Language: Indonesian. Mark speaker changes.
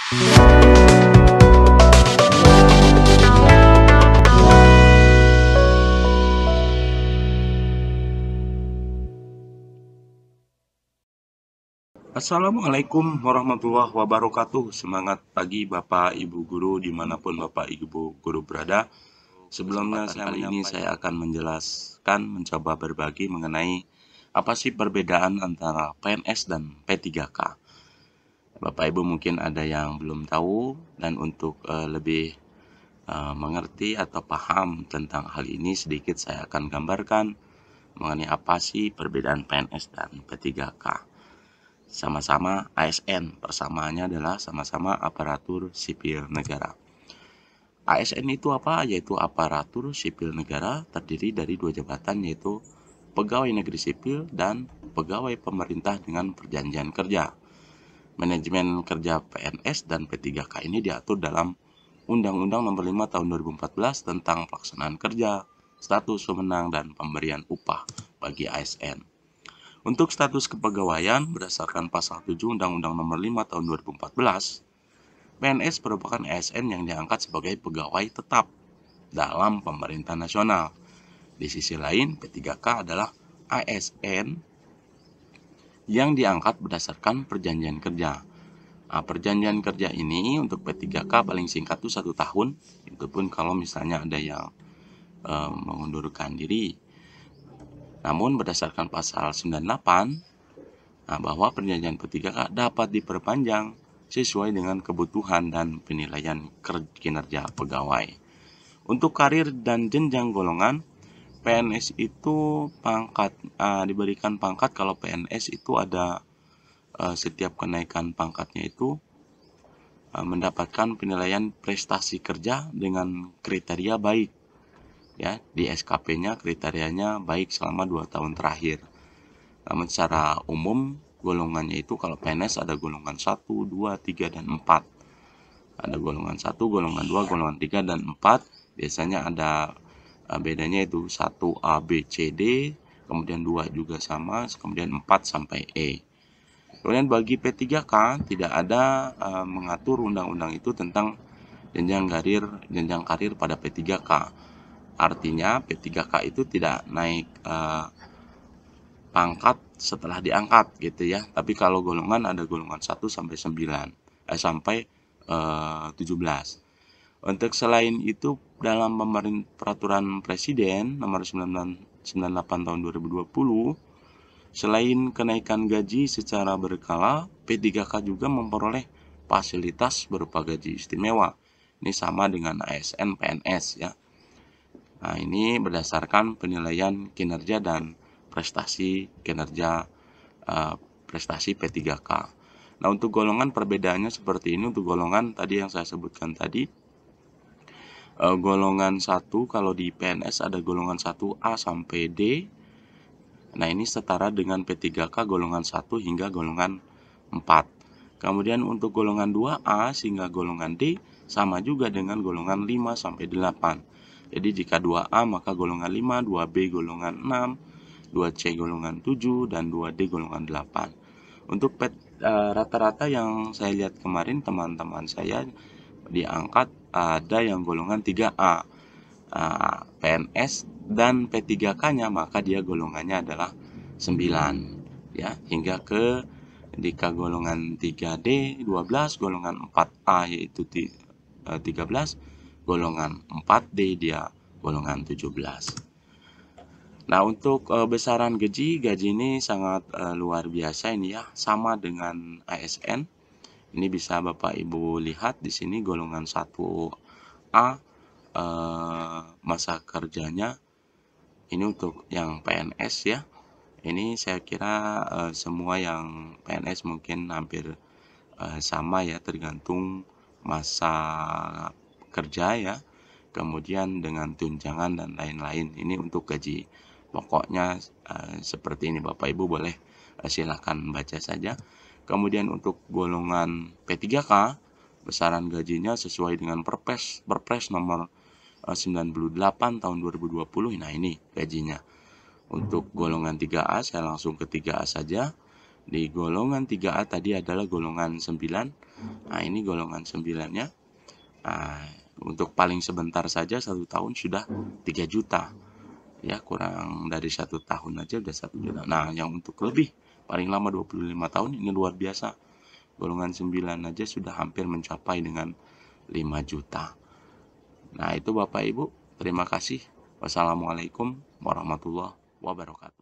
Speaker 1: Assalamualaikum warahmatullahi wabarakatuh. Semangat pagi Bapak Ibu Guru dimanapun Bapak Ibu Guru berada. Sebelumnya kali ini saya akan mencoba berbagi mengenai apa sih perbedaan antara PNS dan P3K. Bapak Ibu mungkin ada yang belum tahu, dan untuk lebih mengerti atau paham tentang hal ini, sedikit saya akan gambarkan mengenai apa sih perbedaan PNS dan P3K. Sama-sama ASN, persamaannya adalah sama-sama aparatur sipil negara. ASN itu apa? Yaitu aparatur sipil negara, terdiri dari dua jabatan, yaitu pegawai negeri sipil dan pegawai pemerintah dengan perjanjian kerja. Manajemen kerja PNS dan P3K ini diatur dalam Undang-Undang Nomor 5 Tahun 2014 tentang pelaksanaan kerja, status wewenang dan pemberian upah bagi ASN. Untuk status kepegawaian berdasarkan pasal 7 Undang-Undang Nomor 5 Tahun 2014, PNS merupakan ASN yang diangkat sebagai pegawai tetap dalam pemerintah nasional. Di sisi lain, P3K adalah ASN yang diangkat berdasarkan perjanjian kerja. Perjanjian kerja ini untuk P3K paling singkat itu 1 tahun. Itu pun kalau misalnya ada yang mengundurkan diri. Namun berdasarkan pasal 98, bahwa perjanjian P3K dapat diperpanjang sesuai dengan kebutuhan dan penilaian kinerja pegawai. Untuk karir dan jenjang golongan, PNS itu diberikan pangkat. Kalau PNS itu ada setiap kenaikan pangkatnya itu mendapatkan penilaian prestasi kerja dengan kriteria baik. Ya, di SKP-nya kriterianya baik selama 2 tahun terakhir. Namun secara umum golongannya itu kalau PNS ada golongan 1, 2, 3, dan 4. Ada golongan 1, golongan 2, golongan 3, dan 4. Biasanya ada bedanya itu 1A, B, C, D, kemudian 2 juga sama, kemudian 4 sampai E. Kemudian bagi P3K tidak ada mengatur undang-undang itu tentang jenjang karir pada P3K. Artinya P3K itu tidak naik pangkat setelah diangkat gitu ya. Tapi kalau golongan ada golongan 1 sampai 17. Untuk selain itu, dalam peraturan Presiden nomor 98 tahun 2020, selain kenaikan gaji secara berkala, P3K juga memperoleh fasilitas berupa gaji istimewa. Ini sama dengan ASN PNS ya. Nah, ini berdasarkan penilaian kinerja dan prestasi P3K. Nah, untuk golongan perbedaannya seperti ini. Untuk golongan tadi yang saya sebutkan tadi, golongan 1 kalau di PNS ada golongan 1A sampai D. Nah, ini setara dengan P3K golongan 1 hingga golongan 4. Kemudian untuk golongan 2A hingga golongan D sama juga dengan golongan 5 sampai 8. Jadi jika 2A maka golongan 5, 2B golongan 6, 2C golongan 7, dan 2D golongan 8. Untuk rata-rata yang saya lihat kemarin teman-teman saya diangkat ada yang golongan 3A, PNS dan P3K-nya, maka dia golongannya adalah 9 ya, hingga ke jika golongan 3D 12, golongan 4A yaitu 13, golongan 4D dia golongan 17. Nah, untuk besaran gaji ini sangat luar biasa ini ya, sama dengan ASN. Ini bisa Bapak Ibu lihat di sini golongan 1A masa kerjanya ini untuk yang PNS ya. Ini saya kira semua yang PNS mungkin hampir sama ya, tergantung masa kerja ya, kemudian dengan tunjangan dan lain-lain. Ini untuk gaji pokoknya seperti ini. Bapak Ibu boleh silakan baca saja. Kemudian untuk golongan P3K, besaran gajinya sesuai dengan Perpres nomor 98 tahun 2020. Nah, ini gajinya. Untuk golongan 3A saya langsung ke 3A saja. Di golongan 3A tadi adalah golongan 9. Nah, ini golongan 9-nya. Nah, untuk paling sebentar saja 1 tahun sudah 3 juta. Ya, kurang dari 1 tahun aja udah 1 juta. Nah, yang untuk lebih paling lama 25 tahun ini luar biasa. Golongan 9 aja sudah hampir mencapai dengan 5 juta. Nah, itu Bapak Ibu, terima kasih. Wassalamualaikum warahmatullahi wabarakatuh.